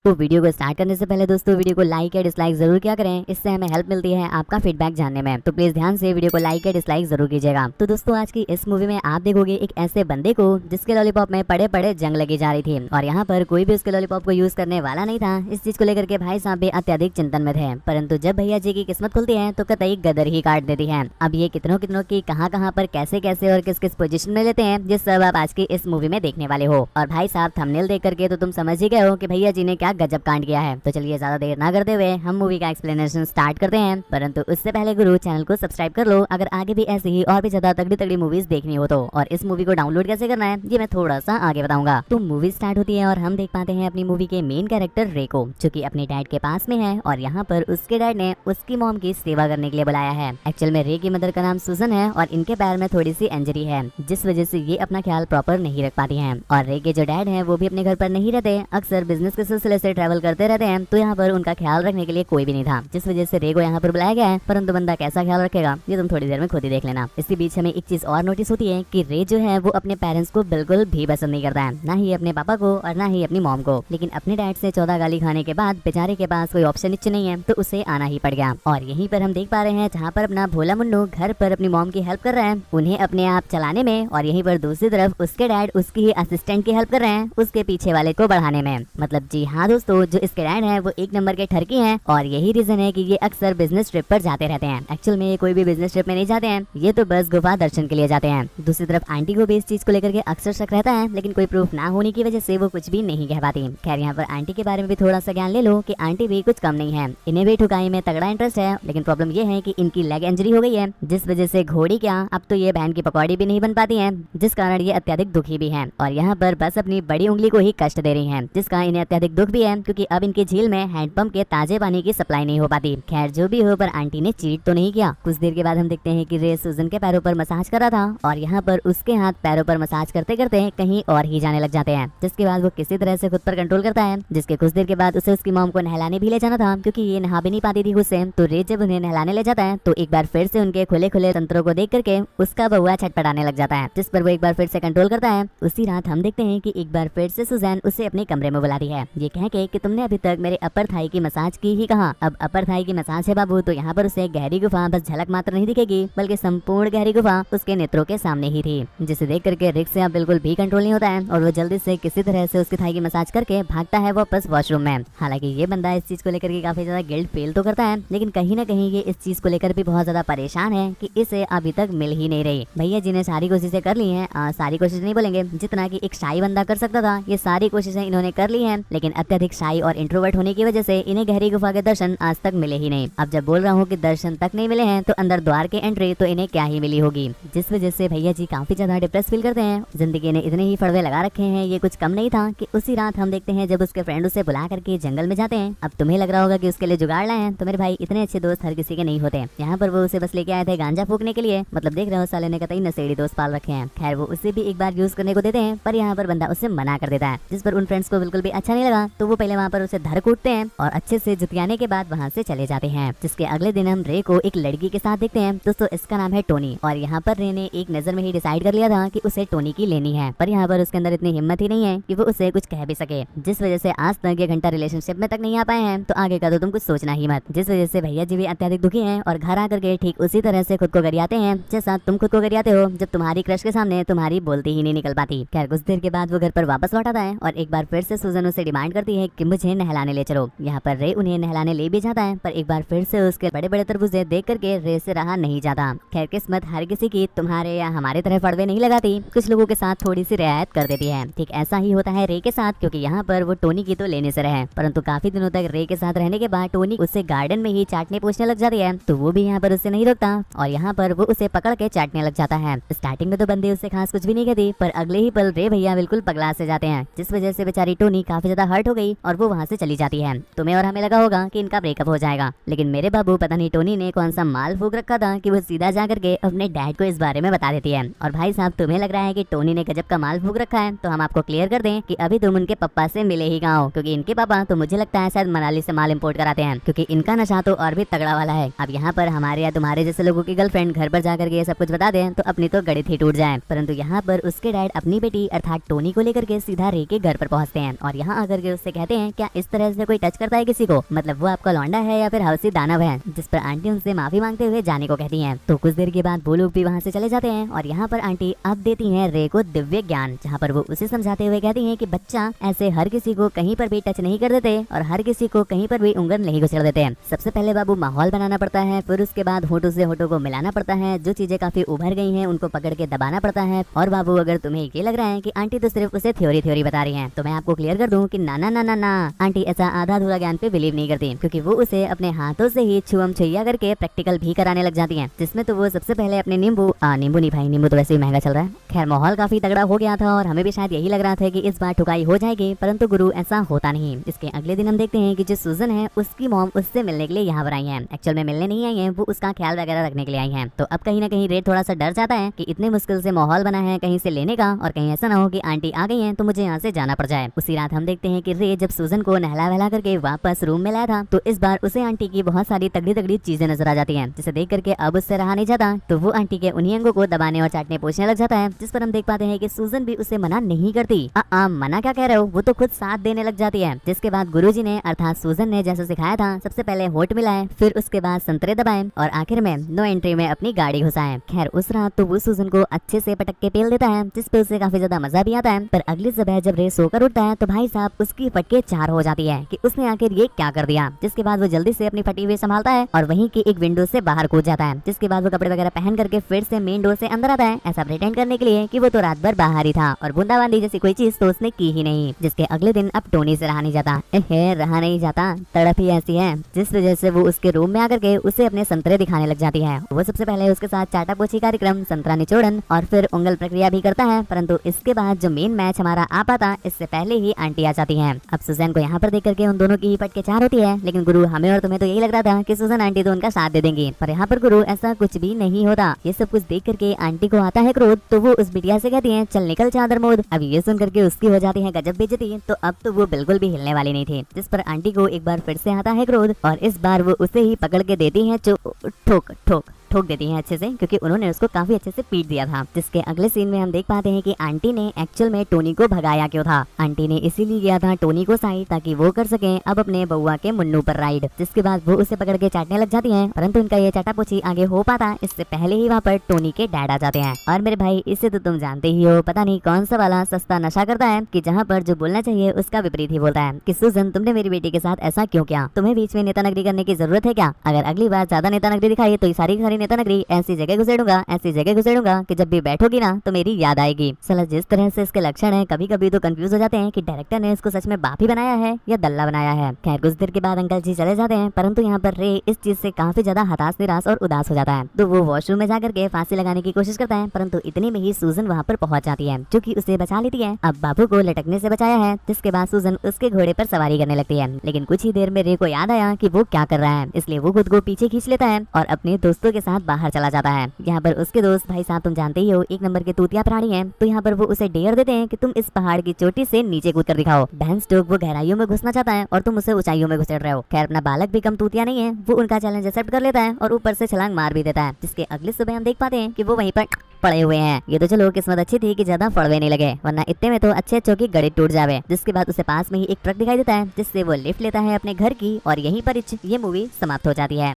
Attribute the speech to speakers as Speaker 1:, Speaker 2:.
Speaker 1: तो वीडियो को स्टार्ट करने से पहले दोस्तों वीडियो को लाइक या डिसलाइक जरूर क्या करें, इससे हमें हेल्प मिलती है आपका फीडबैक जानने में। तो प्लीज ध्यान से वीडियो को लाइक या डिसलाइक जरूर कीजिएगा। तो दोस्तों आज की इस मूवी में आप देखोगे एक ऐसे बंदे को जिसके लॉलीपॉप में पड़े पड़े जंग लगी जा रही थी और यहाँ पर कोई भी उसके लॉलीपॉप को यूज करने वाला नहीं था। इस चीज को लेकर के भाई साहब भी अत्यधिक चिंतन में थे, परंतु जब भैया जी की किस्मत खुलती है तो कतई गदर ही काट देती है। अब ये कितनों कितनों की कहाँ पर कैसे कैसे और किस किस पोजीशन में लेते हैं, जिस सब आप आज की इस मूवी में देखने वाले हो। और भाई साहब थंबनेल देख करके तो तुम समझ ही गए हो कि भैया जी ने क्या गजब कांड किया है। तो चलिए ज्यादा देर ना करते हुए हम मूवी का एक्सप्लेनेशन स्टार्ट करते हैं, परंतु उससे पहले गुरु चैनल को सब्सक्राइब कर लो अगर आगे भी ऐसी ही और भी ज्यादा तगड़ी तगड़ी मूवीज देखनी हो तो। और इस मूवी को डाउनलोड कैसे करना है ये मैं थोड़ा सा आगे बताऊंगा। तो मूवी स्टार्ट होती है और हम देख पाते हैं अपनी मूवी के मेन कैरेक्टर रे को, जो कि अपने डैड के पास में है और यहाँ पर उसके डैड ने उसकी मॉम की सेवा करने के लिए बुलाया है। एक्चुअल में रे की मदर का नाम सुजन है और इनके पैर में थोड़ी सी इंजरी है, जिस वजह से ये अपना ख्याल प्रॉपर नहीं रख पाती हैं। और रे के जो डैड है वो भी अपने घर पर नहीं रहते, अक्सर बिजनेस के सिलसिले से ट्रैवल करते रहते हैं, तो यहाँ पर उनका ख्याल रखने के लिए कोई भी नहीं था, जिस वजह से रे को यहाँ पर बुलाया गया है। परंतु बंदा कैसा ख्याल रखेगा ये तुम थोड़ी देर में खुद ही देख लेना। इसी बीच हमें एक चीज और नोटिस होती है कि रे जो है वो अपने पेरेंट्स को बिल्कुल भी पसंद नहीं करता है, ना ही अपने पापा को और ना ही अपनी मॉम को। लेकिन अपने डैड से 14 गाली खाने के बाद बेचारे के पास कोई ऑप्शन नीचे नहीं है, तो उसे आना ही पड़ गया। और यहीं पर हम देख पा रहे हैं जहाँ पर अपना भोला मुन्नू घर पर अपनी मॉम की हेल्प कर रहे हैं, उन्हें अपने आप चलाने में, और यहीं पर दूसरी तरफ उसके डैड उसकी ही असिस्टेंट की हेल्प कर रहे हैं उसके पीछे वाले को बढ़ाने में। मतलब जी हाँ दोस्तों, जो इसके डैड है वो एक नंबर के ठरकी हैं और यही रीजन है कि ये अक्सर बिजनेस ट्रिप पर जाते रहते हैं। एक्चुअल में ये कोई भी बिजनेस ट्रिप में नहीं जाते हैं, ये तो बस गुफा दर्शन के लिए जाते हैं। दूसरी तरफ आंटी को भी इस चीज को लेकर के अक्सर शक रहता है, लेकिन कोई प्रूफ ना होने की वजह से वो कुछ भी नहीं कह पाती। खैर यहाँ पर आंटी के बारे में भी थोड़ा सा ज्ञान ले लो कि आंटी भी कुछ कम नहीं है, इन्हें भी ठुकाई में तगड़ा इंटरेस्ट है। लेकिन प्रॉब्लम ये है कि इनकी लेग इंजरी हो गई है, जिस वजह से घोड़ी क्या अब तो ये बहन की पकौड़ी भी नहीं बन पाती है, जिस कारण ये अत्यधिक दुखी भी है और यहाँ पर बस अपनी बड़ी उंगली को ही कष्ट दे रही है, जिसका इन्हें अत्यधिक दुख भी है, क्योंकि अब इनकी झील में हैंडपंप के ताजे पानी की सप्लाई नहीं हो पाती। खैर जो भी हो, पर आंटी ने चीट तो नहीं किया। कुछ देर के बाद हम देखते हैं कि रे सुजन के पैरों पर मसाज कर रहा था और यहाँ पर उसके हाथ पैरों पर मसाज करते करते कहीं और ही जाने लग जाते हैं, जिसके बाद वो किसी तरह से खुद पर कंट्रोल करता है। जिसके कुछ देर के बाद उसे उसकी मॉम को नहलाने भी ले जाना था, क्योंकि ये नहा भी नहीं पाती थी खुद से। तो रे जब उन्हें नहलाने ले जाता है तो एक बार फिर से उनके खुले खुले तंत्रों को देख करके उसका बउआ छटपटाने लग जाता है, जिस पर वो एक बार फिर से कंट्रोल करता है। उसी रात हम देखते हैं कि एक बार फिर से सुजैन उसे अपने कमरे में बुलाती है, ये कह के कि तुमने अभी तक मेरे अपर थाई की मसाज की ही कहा, अब अपर थाई की मसाज है बाबू, तो यहाँ पर उसे गहरी गुफा बस झलक मात्र नहीं दिखेगी, बल्कि संपूर्ण गहरी गुफा उसके नेत्रों के सामने ही थी, जिसे देख करके रिक से अब बिल्कुल भी कंट्रोल नहीं होता है और वो जल्दी से किसी तरह से उसकी थाई की मसाज करके भागता है वापस वॉशरूम में। हालांकि ये बंदा इस चीज को लेकर के काफी ज्यादा गिल्ट फील तो करता है, लेकिन कहीं ना कहीं ये इस चीज को लेकर भी बहुत ज्यादा परेशान है कि इसे अभी तक मिल ही नहीं रही। भैया जी ने सारी कोशिशें कर ली है, सारी कोशिश नहीं बोलेंगे, जितना की एक शाई बंदा कर सकता था ये सारी कोशिशें इन्होंने कर ली है, लेकिन अत्यधिक शाई और इंट्रोवर्ट होने की वजह से इन्हें गहरी गुफा के दर्शन आज तक मिले ही नहीं। अब जब बोल रहा हूँ कि दर्शन तक नहीं मिले हैं, तो अंदर द्वार के एंट्री तो इन्हें क्या ही मिली होगी, जिस वजह से भैया जी काफी ज्यादा डिप्रेस फील करते हैं। जिंदगी ने इतने ही फड़वे लगा रखे हैं, ये कुछ कम नहीं था कि उसी रात हम देखते हैं जब उसके फ्रेंड उसे बुला करके जंगल में जाते हैं। अब तुम्हें लग रहा होगा कि उसके लिए जुगाड़ लाए हैं, तो मेरे भाई इतने अच्छे दोस्त हर किसी के नहीं होते। यहाँ पर वो उसे बस लेके आए थे गांजा फूकने के लिए, मतलब देख रहे हो साले ने कतई नशेड़ी दोस्त पाल रखे हैं। खैर वो उसे भी एक बार यूज करने को देते हैं, पर यहाँ पर बंदा उसे मना कर देता है, जिस पर उन फ्रेंड्स को बिल्कुल भी अच्छा नहीं लगा। तो वो पहले वहाँ पर उसे धर कूटते हैं और अच्छे से जुतियाने के बाद वहाँ से चले जाते हैं। जिसके अगले दिन हम रे को एक लड़की के साथ देखते हैं, दोस्तों इसका नाम है टोनी। और यहाँ पर रे ने एक नजर में ही डिसाइड कर लिया था कि उसे टोनी की लेनी है, पर यहाँ पर उसके अंदर इतनी हिम्मत ही नहीं है कि वो उसे कुछ कह भी सके, जिस वजह से आज तक ये घंटा रिलेशनशिप में तक नहीं आ पाए हैं। तो आगे का तो तुम कुछ सोचना ही मत, जिस वजह से भैया जी भी अत्यधिक दुखी हैं और घर आकर के ठीक उसी तरह से खुद को गरियाते हैं जैसा तुम खुद को गरियाते हो जब तुम्हारी क्रश के सामने तुम्हारी बोलती ही नहीं निकल पाती। खैर कुछ देर के बाद वो घर पर वापस लौट आता है और एक बार फिर से सुजन उसे डिमांड करती है कि मुझे नहलाने ले चलो। यहाँ पर रे उन्हें नहलाने ले भी जाता है, पर एक बार फिर से उसके बड़े बड़े तरबूजे देख करके रे से रहा नहीं जाता। खैर किस्मत हर किसी की तुम्हारे या हमारे तरह फड़वे नहीं लगाती, कुछ लोगों के साथ थोड़ी सी रियायत कर देती है। ठीक ऐसा ही होता है रे के साथ, क्योंकि यहाँ पर वो टोनी की तो लेने से रहे, परंतु काफी दिनों तक रे के साथ रहने के बाद टोनी उससे गार्डन में ही चाटने पूछने लग जाती है, तो वो भी यहाँ पर उससे नहीं रोकता और यहाँ पर वो उसे पकड़ के चाटने लग जाता है। स्टार्टिंग में तो बंदे उससे खास कुछ भी नहीं कहती, पर अगले ही पल रे भैया बिल्कुल पगला से जाते हैं, जिस वजह से बेचारी टोनी काफी ज्यादा हर्ट हो गई और वो वहाँ से चली जाती है। तुम्हें और हमें लगा होगा कि इनका ब्रेकअप हो जाएगा, लेकिन मेरे बाबू पता नहीं टोनी ने कौन सा माल फूक रखा था कि वो सीधा जा करके अपने डैड को इस बारे में बता देती है। और भाई साहब तुम्हें लग रहा है कि टोनी ने गजब का माल फूक रखा है, तो हम आपको क्लियर कर दें कि अभी तुम उनके पापा से मिले ही कहाँ हो, क्योंकि इनके पापा तो मुझे लगता है शायद मनाली से माल इंपोर्ट कराते हैं, क्योंकि इनका नशा तो और भी तगड़ा वाला है। अब यहाँ पर हमारे या तुम्हारे जैसे लोगों की गर्लफ्रेंड घर पर जाकर के ये सब कुछ बता दें तो अपनी तो गणित ही टूट जाए, परंतु यहाँ पर उसके डैड अपनी बेटी अर्थात टोनी को लेकर के सीधा रे के घर पर पहुँचते हैं और यहाँ आकर के उससे से कहते हैं क्या इस तरह से कोई टच करता है किसी को, मतलब वो आपका लौंडा है या फिर हवसी दानव है। जिस पर आंटी उनसे माफी मांगते हुए जाने को कहती हैं। तो कुछ देर के बाद वो लोग भी वहाँ से चले जाते हैं और यहाँ पर आंटी अब देती हैं रे को दिव्य ज्ञान, जहाँ पर वो उसे समझाते हुए कहती हैं कि बच्चा ऐसे हर किसी को कहीं पर भी टच नहीं कर देते और हर किसी को कहीं पर भी उंगल नहीं घुसेड़ देते हैं। सबसे पहले बाबू माहौल बनाना पड़ता है, फिर उसके बाद होठों से होठों को मिलाना पड़ता है, जो चीजें काफी उभर गई हैं उनको पकड़ के दबाना पड़ता है। और बाबू अगर तुम्हें ये लग रहा है कि आंटी तो सिर्फ उसे थ्योरी बता रही है, तो मैं आपको क्लियर कर दूं कि ना ना ना ना ना, आंटी ऐसा आधा अधूरा ज्ञान पे बिलीव नहीं करती, क्योंकि वो उसे अपने हाथों से ही छुअम छुइया करके प्रैक्टिकल भी कराने लग जाती हैं। जिसमें तो वो सबसे पहले अपने नींबू नहीं भाई, नींबू तो वैसे ही महंगा चल रहा है। खैर माहौल काफी तगड़ा हो गया था और हमें भी शायद यही लग रहा था कि इस बार ठुकाई हो जाएगी, परंतु गुरु ऐसा होता नहीं। इसके अगले दिन हम देखते हैं कि जो सुजन है उसकी मॉम उससे मिलने के लिए यहाँ पर आई है। एक्चुअल में मिलने नहीं आई है, वो उसका ख्याल वगैरह रखने के लिए आई है। तो अब कहीं ना कहीं रेड थोड़ा सा डर जाता है कि इतने मुश्किल से माहौल बना है कहीं से लेने का, और कहीं ऐसा ना हो कि आंटी आ गई है तो मुझे यहाँ से जाना पड़ जाए। उसी रात हम देखते हैं कि रे जब सुजन को नहला वहला करके वापस रूम में लाया था, तो इस बार उसे आंटी की बहुत सारी तगड़ी तगड़ी चीजें नजर आ जाती हैं, जिसे देख करके अब उससे रहा नहीं जाता। तो वो आंटी के उन्हीं अंगों को दबाने और चाटने पोछने लग जाता है, जिस पर हम देख पाते हैं कि सुजन भी उसे मना नहीं करती। मना क्या कह रहे हो, वो तो खुद साथ देने लग जाती है। जिसके बाद गुरुजी ने अर्थात सुजन ने जैसे सिखाया था, सबसे पहले होठ मिलाए, फिर उसके बाद संतरे दबाए और आखिर में नो एंट्री में अपनी गाड़ी घुसाए। खैर उस रात तो वो सुजन को अच्छे से पटक के पेल देता है, जिस पे उसे काफी ज्यादा मजा भी आता है। पर अगली सुबह जब रे सोकर उठता है तो भाई साहब उसकी फटके चार हो जाती है कि उसने आखिर ये क्या कर दिया। जिसके बाद वो जल्दी से अपनी फटी हुई संभालता है और वहीं की एक विंडो से बाहर कूद जाता है। जिसके बाद वो कपड़े वगैरह पहन करके फिर से मेन डोर से अंदर आता है, ऐसा प्रिटेंड करने के लिए कि वो तो रात भर बाहर ही था और बूंदाबांदी जैसी कोई चीज तो उसने की ही नहीं। जिसके अगले दिन अब टोनी से रहा नहीं जाता, रहा नहीं जाता, तड़प ही ऐसी है जिस वजह से वो उसके रूम में आकर के उसे अपने संतरे दिखाने लग जाती है। वो सबसे पहले उसके साथ चाटा पोछी कार्यक्रम, संतरा निचोड़न और फिर उंगल प्रक्रिया भी करता है। परंतु इसके बाद जो मेन मैच हमारा आ पाता, इससे पहले ही आंटी आ जाती है। अब सुजैन को यहाँ पर देख करके उन दोनों की ही पटके चार होती है, लेकिन गुरु हमें और तुम्हें तो यही लग रहा था कि सुजैन आंटी तो उनका साथ दे देंगी, पर यहाँ पर गुरु ऐसा कुछ भी नहीं होता। ये सब कुछ देख करके आंटी को आता है क्रोध, तो वो उस बिटिया से कहती है चल निकल चादर मोद। अब ये सुन करके उसकी हो जाती है गजब बेइज्जती, तो अब तो वो बिल्कुल भी हिलने वाली नहीं थी। जिस पर आंटी को एक बार फिर से आता है क्रोध और इस बार वो उसे ही पकड़ के देती है ठोक देती हैं अच्छे से, क्योंकि उन्होंने उसको काफी अच्छे से पीट दिया था। जिसके अगले सीन में हम देख पाते हैं कि आंटी ने एक्चुअल में टोनी को भगाया क्यों था। आंटी ने इसीलिए किया था टोनी को साइड, ताकि वो कर सके अब अपने बउआ के मुन्नू पर राइड। जिसके बाद वो उसे पकड़ के चाटने लग जाती हैं, परंतु इनका ये चाटापोची आगे हो पाता इससे पहले ही वहाँ पर टोनी के डैड आ जाते हैं। और मेरे भाई इसे तो तुम जानते ही हो, पता नहीं कौन सा वाला सस्ता नशा करता है कि जहाँ पर जो बोलना चाहिए उसका विपरीत ही बोलता है कि सुजन तुमने मेरी बेटी के साथ ऐसा क्यों किया, तुम्हें बीच में नेता नगरी करने की जरूरत है क्या? अगर अगली बार ज्यादा नेता नगरी दिखाई तो सारी नेता नगरी ऐसी जगह घुसेड़ूंगा कि जब भी बैठोगी ना तो मेरी याद आएगी। साला जिस तरह से इसके लक्षण है, कभी कभी तो कंफ्यूज हो जाते हैं कि डायरेक्टर ने इसको सच में बाप ही बनाया है या दल्ला बनाया है। खैर कुछ देर के बाद अंकल जी चले जाते हैं, परंतु यहाँ पर रे इस चीज से काफी ज्यादा हताश निराश और उदास हो जाता है। तो वो वॉशरूम में जाकर के फांसी लगाने की कोशिश करता है, परंतु इतने में ही सुजन वहाँ पर पहुंच जाती है, जो कि उसे बचा लेती है। अब बाबू को लटकने से बचाया है, जिसके बाद सुजन उसके घोड़े पर सवारी करने लगती है। लेकिन कुछ ही देर में रे को याद आया कि वो क्या कर रहा है, इसलिए वो खुद को पीछे खींच लेता है और अपने दोस्तों के साथ बाहर चला जाता है। यहाँ पर उसके दोस्त भाई साहब तुम जानते ही हो एक नंबर के तूतिया प्राणी हैं, तो यहाँ पर वो उसे डेयर देते हैं कि तुम इस पहाड़ की चोटी से नीचे कूद कर दिखाओ। बहन स्टोक वो गहराइयों में घुसना चाहता है और तुम उसे ऊंचाइयों में घुसेड़ रहे हो। खैर अपना बालक भी कम तूतिया नहीं है, वो उनका चैलेंज एक्सेप्ट कर लेता है और ऊपर से छलांग मार भी देता है। जिसके अगले सुबह हम देख पाते हैं कि वो वहीं पर पड़े हुए हैं। ये तो चलो किस्मत अच्छी थी कि ज्यादा फड़वे नहीं लगे, वरना इतने में तो अच्छे अच्छों की गड़ी टूट जावे। जिसके बाद उसे पास में ही एक ट्रक दिखाई देता है, जिससे वो लिफ्ट लेता है अपने घर की और यहीं पर ये मूवी समाप्त हो जाती है।